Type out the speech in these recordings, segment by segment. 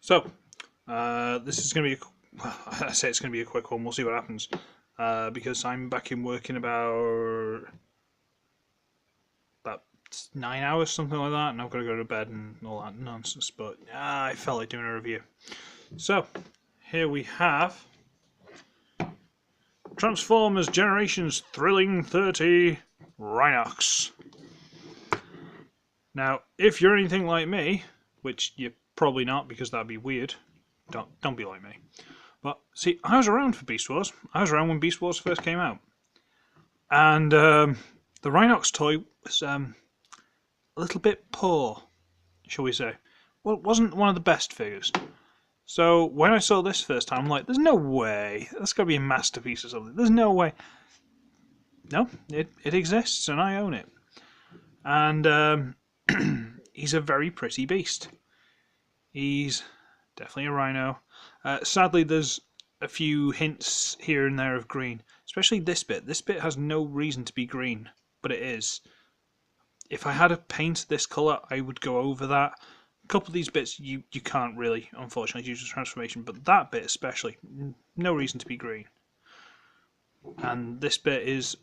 So, this is going to be, I say it's going to be a quick one, we'll see what happens. Because I'm back in work in about 9 hours, something like that, and I've got to go to bed and all that nonsense, but I felt like doing a review. So, here we have Transformers Generations Thrilling 30 Rhinox. Now, if you're anything like me, which you're probably not because that'd be weird, don't be like me. But see, I was around for Beast Wars. I was around when Beast Wars first came out, and the Rhinox toy was a little bit poor, shall we say. Well, it wasn't one of the best figures. So when I saw this first time, I'm like, "There's no way. That's got to be a masterpiece or something. There's no way." No, it exists, and I own it. And he's a very pretty beast. He's definitely a rhino. Sadly, there's a few hints here and there of green, especially this bit. This bit has no reason to be green, but it is. If I had a paint this colour, I would go over that. A couple of these bits you can't really, unfortunately, use the transformation, but that bit especially, no reason to be green. And this bit is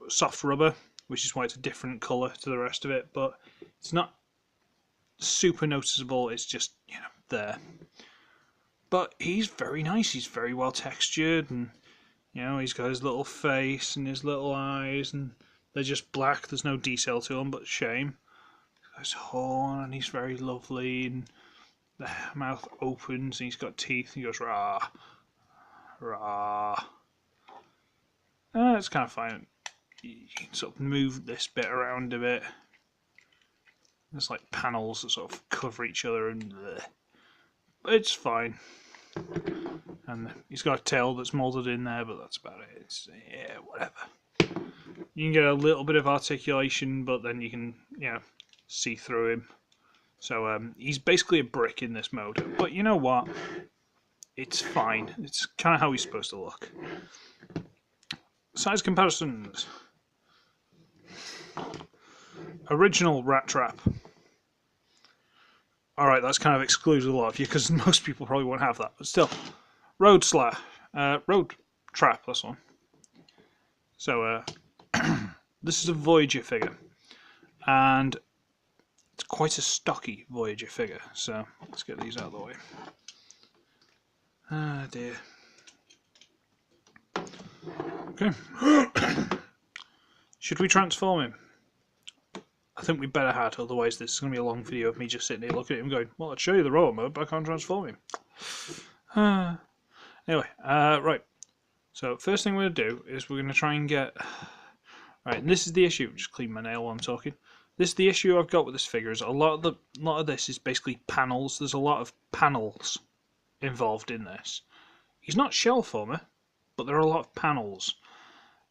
soft rubber, which is why it's a different colour to the rest of it, but it's not super noticeable, it's just, there. But he's very nice, he's very well textured, and he's got his little face and his little eyes, and they're just black, there's no detail to them, but shame. He's got his horn, and he's very lovely, and the mouth opens, and he's got teeth, and he goes, rah, rah. It's kind of fine. You can sort of move this bit around a bit. There's like panels that sort of cover each other, and it's fine. And he's got a tail that's moulded in there, but that's about it. It's, yeah, whatever. You can get a little bit of articulation, but then you can, see through him. So he's basically a brick in this mode. But you know what? It's fine. It's kind of how he's supposed to look. Size comparisons. Original Rat Trap. Alright, that's kind of excluded a lot of you because most people probably won't have that, but still. Road Trap, that's one. So, this is a Voyager figure, and it's quite a stocky Voyager figure, so let's get these out of the way. Ah, dear. Okay. Should we transform him? I think we better had, otherwise this is going to be a long video of me just sitting here looking at him going, well, I'd show you the robot mode, but I can't transform him. Anyway, right. So, first thing we're going to do is we're going to try and get... Right, and this is the issue. Just clean my nail while I'm talking. This is the issue I've got with this figure, is a lot of this is basically panels. There's a lot of panels involved in this. He's not shell former, but there are a lot of panels.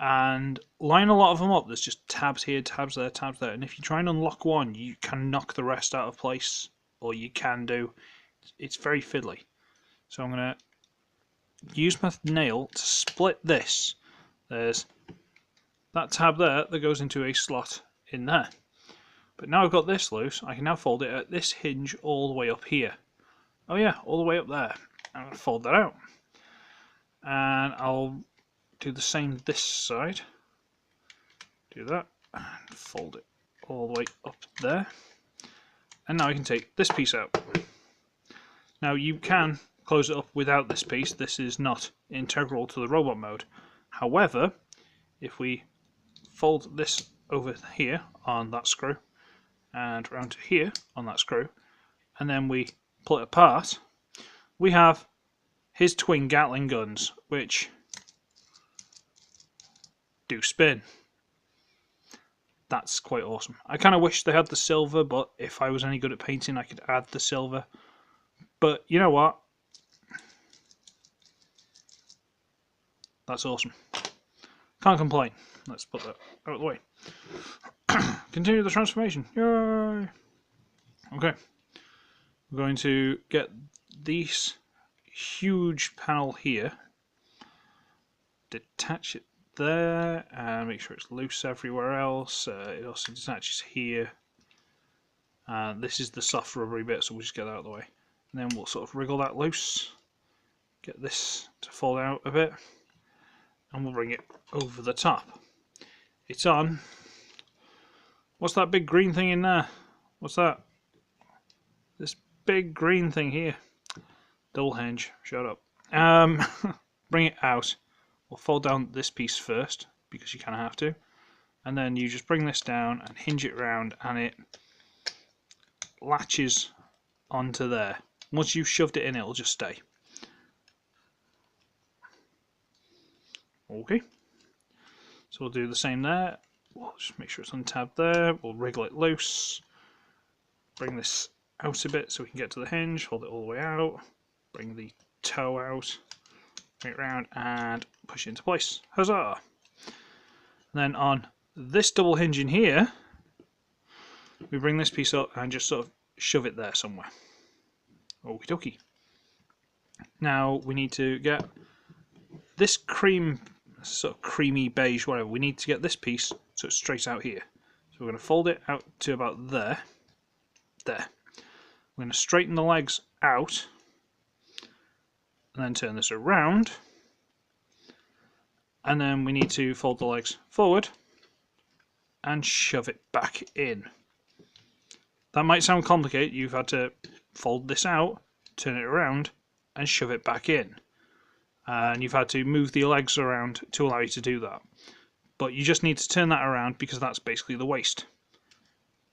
And line a lot of them up, there's just tabs here, tabs there, tabs there. And if you try and unlock one, you can knock the rest out of place. Or you can do. It's very fiddly. So I'm going to use my nail to split this. There's that tab there that goes into a slot in there. But now I've got this loose, I can now fold it at this hinge all the way up here. Oh yeah, all the way up there. I'm going to fold that out. And I'll do the same this side. Do that and fold it all the way up there. And now I can take this piece out. Now you can close it up without this piece. This is not integral to the robot mode. However, if we fold this over here on that screw and round to here on that screw, and then we pull it apart, we have his twin Gatling guns, which do spin. That's quite awesome. I kind of wish they had the silver, but if I was any good at painting, I could add the silver. But you know what? That's awesome. Can't complain. Let's put that out of the way. Continue the transformation. Yay! Okay. We're going to get this huge panel here. Detach it there and make sure it's loose everywhere else. It also detaches here. This is the soft rubbery bit, so we'll just get that out of the way. And then we'll sort of wriggle that loose, get this to fold out a bit, and we'll bring it over the top. It's on. What's that big green thing in there? What's that? This big green thing here. Double hinge. Shut up. Bring it out. We'll fold down this piece first, because you kind of have to. And then you just bring this down and hinge it round, and it latches onto there. Once you've shoved it in, it'll just stay. Okay. So we'll do the same there. We'll just make sure it's untabbed there. We'll wriggle it loose. Bring this out a bit so we can get to the hinge. Hold it all the way out. Bring the toe out. Bring it round and push it into place. Huzzah! And then on this double hinge in here, we bring this piece up and just sort of shove it there somewhere. Okie dokie. Now we need to get this cream, sort of creamy beige, whatever. We need to get this piece so it's straight out here. So we're going to fold it out to about there. There. We're going to straighten the legs out and then turn this around. And then we need to fold the legs forward and shove it back in. That might sound complicated. You've had to fold this out, turn it around, and shove it back in. And you've had to move the legs around to allow you to do that. But you just need to turn that around because that's basically the waist.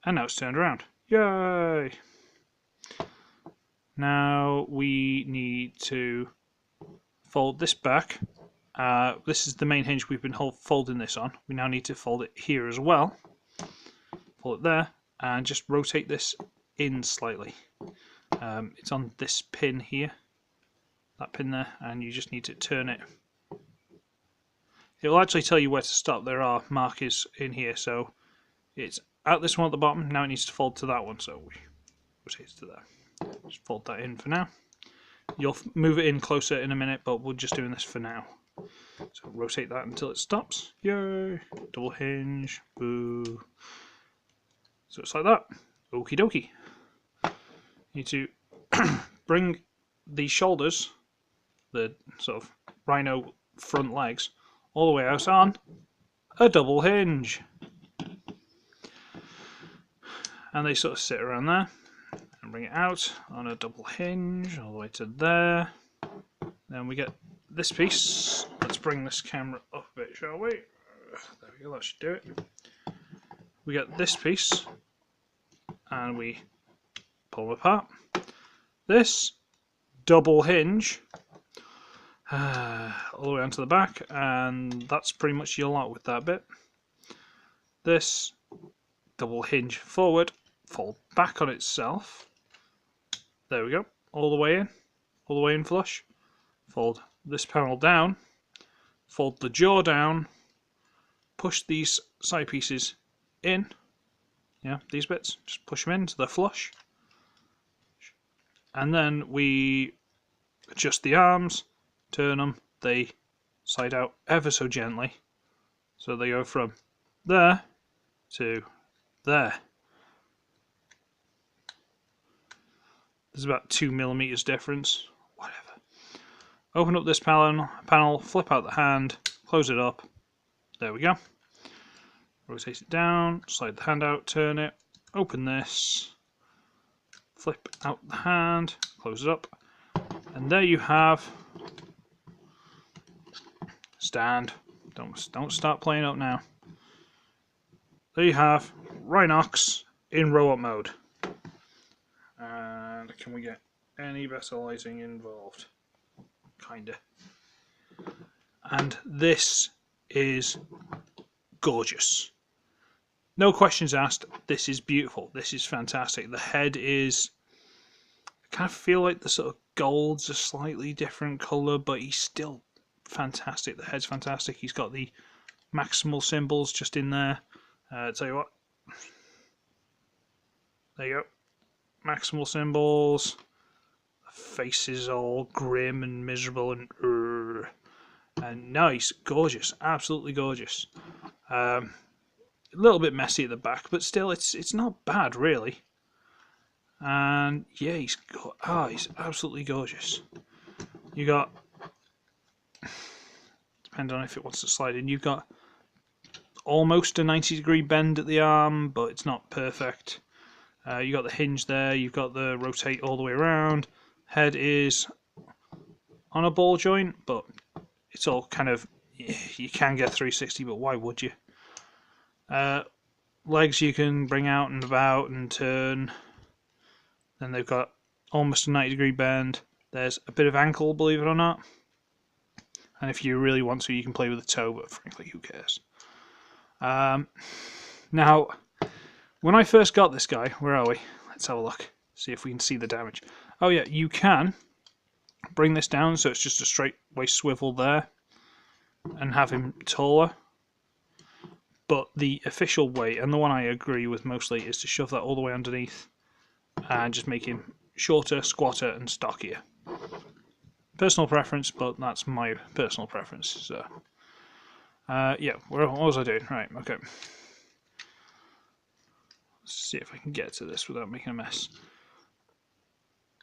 And now it's turned around. Yay! Now we need to fold this back. This is the main hinge we've been folding this on. We now need to fold it here as well. Fold it there. And just rotate this in slightly. It's on this pin here, that pin there, and you just need to turn it. It will actually tell you where to stop. There are markers in here, so it's at this one at the bottom. Now it needs to fold to that one, so we rotate it to there. Just fold that in for now. You'll move it in closer in a minute, but we're just doing this for now. So rotate that until it stops. Yay! Double hinge. Boo. So it's like that. Okie dokie. You need to bring the shoulders, the sort of rhino front legs, all the way out on a double hinge. And they sort of sit around there. And bring it out on a double hinge all the way to there. Then we get this piece. Let's bring this camera up a bit, shall we? There we go, that should do it. We get this piece and we pull them apart. This double hinge all the way onto the back, and that's pretty much your lot with that bit. This double hinge forward, fold back on itself. There we go, all the way in flush. Fold this panel down, fold the jaw down, push these side pieces in. Yeah, these bits, just push them in so they're flush. And then we adjust the arms, turn them, they side out ever so gently. So they go from there to there. There's about 2 millimeters difference. Whatever. Open up this panel, flip out the hand, close it up. There we go. Rotate it down, slide the hand out, turn it, open this, flip out the hand, close it up, and there you have stand. Don't start playing up now. There you have Rhinox in row-up mode. And can we get any better lighting involved? Kinda. And this is gorgeous. No questions asked. This is beautiful. This is fantastic. The head is, I kind of feel like the sort of gold's a slightly different colour, but he's still fantastic. The head's fantastic. He's got the maximal symbols just in there. Tell you what. There you go. Maximal symbols. The face is all grim and miserable and nice, gorgeous, absolutely gorgeous. A little bit messy at the back, but still, it's not bad really. And yeah, he's absolutely gorgeous. You got, depending on if it wants to slide in, you've got almost a 90-degree bend at the arm, but it's not perfect. You got the hinge there, you've got the rotate all the way around. Head is on a ball joint, but it's all kind of, you can get 360, but why would you? Legs you can bring out and about and turn. Then they've got almost a 90-degree bend. There's a bit of ankle, believe it or not. And if you really want to, you can play with the toe, but frankly, who cares? Now, when I first got this guy, where are we? Let's have a look. See if we can see the damage. Oh yeah, you can bring this down so it's just a straight waist swivel there and have him taller. But the official way, and the one I agree with mostly, is to shove that all the way underneath and just make him shorter, squatter, and stockier. Personal preference, but that's my personal preference. So, yeah, what was I doing? Right, okay. Let's see if I can get to this without making a mess.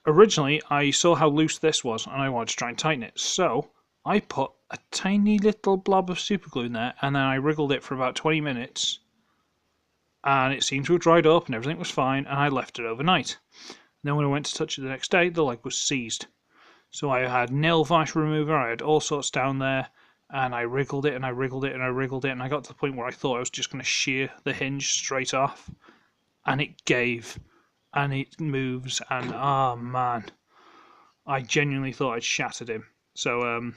Originally, I saw how loose this was, and I wanted to try and tighten it. So, I put a tiny little blob of superglue in there, and then I wriggled it for about 20 minutes, and it seemed to have dried up, and everything was fine, and I left it overnight. And then when I went to touch it the next day, the leg was seized. So I had nail varnish remover, I had all sorts down there, and I wriggled it, and I wriggled it, and I wriggled it, and I got to the point where I thought I was just going to shear the hinge straight off, and it gave, and it moves, and oh man, I genuinely thought I'd shattered him. So,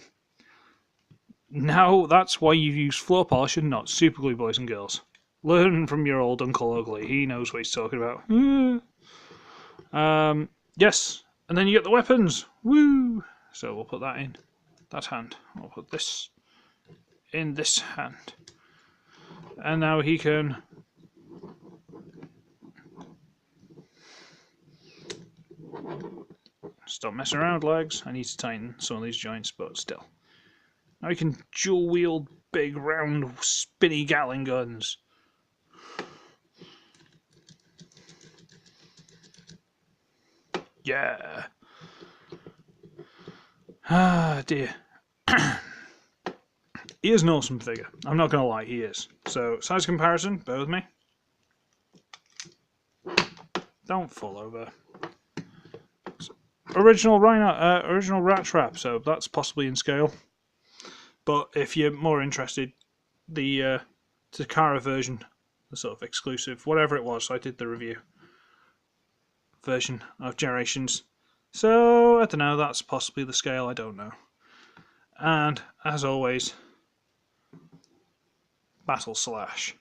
now that's why you use floor polish and not superglue, boys and girls. Learn from your old Uncle Ugly. He knows what he's talking about. Yes, and then you get the weapons. Woo! So we'll put that in that hand. We'll put this in this hand. And now he can... Stop messing around, legs. I need to tighten some of these joints, but still. Now he can dual wield big, round, spinny Gatling guns. Yeah. Ah, dear. He is an awesome figure. I'm not going to lie, he is. So, size comparison, bear with me. Don't fall over. Original Rhino, original Rat Trap, so that's possibly in scale. But if you're more interested, the Takara version, the sort of exclusive, whatever it was, I did the review version of Generations. So, I don't know, that's possibly the scale, I don't know. And, as always, Battle Slash.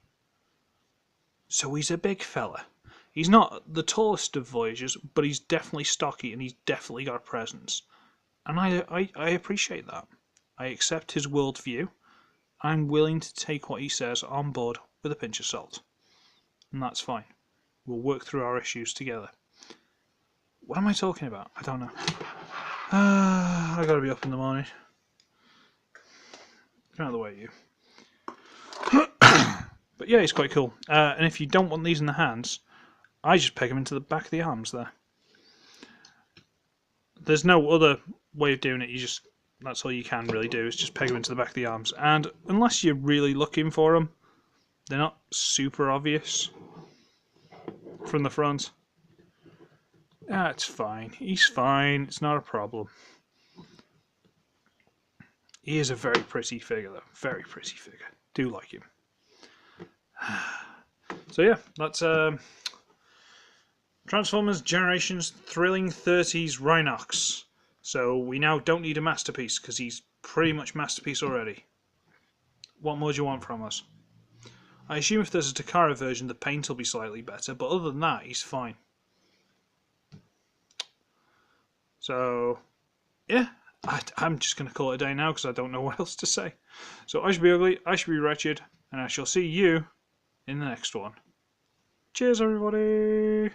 So he's a big fella. He's not the tallest of Voyagers, but he's definitely stocky and he's definitely got a presence. And I appreciate that. I accept his worldview. I'm willing to take what he says on board with a pinch of salt. And that's fine. We'll work through our issues together. What am I talking about? I don't know. I gotta be up in the morning. Get out of the way, you. But yeah, he's quite cool. And if you don't want these in the hands, I just peg them into the back of the arms there. There's no other way of doing it. That's all you can really do, is just peg them into the back of the arms. And unless you're really looking for them, they're not super obvious from the front. It's fine. He's fine. It's not a problem. He is a very pretty figure, though. Very pretty figure. Do like him. So yeah, that's Transformers Generations Thrilling 30's Rhinox. So we now don't need a masterpiece, because he's pretty much masterpiece already. What more do you want from us? I assume if there's a Takara version, the paint will be slightly better, but other than that, he's fine. So, yeah, I'm just going to call it a day now, because I don't know what else to say. So I should be ugly, I should be wretched, and I shall see you in the next one. Cheers, everybody!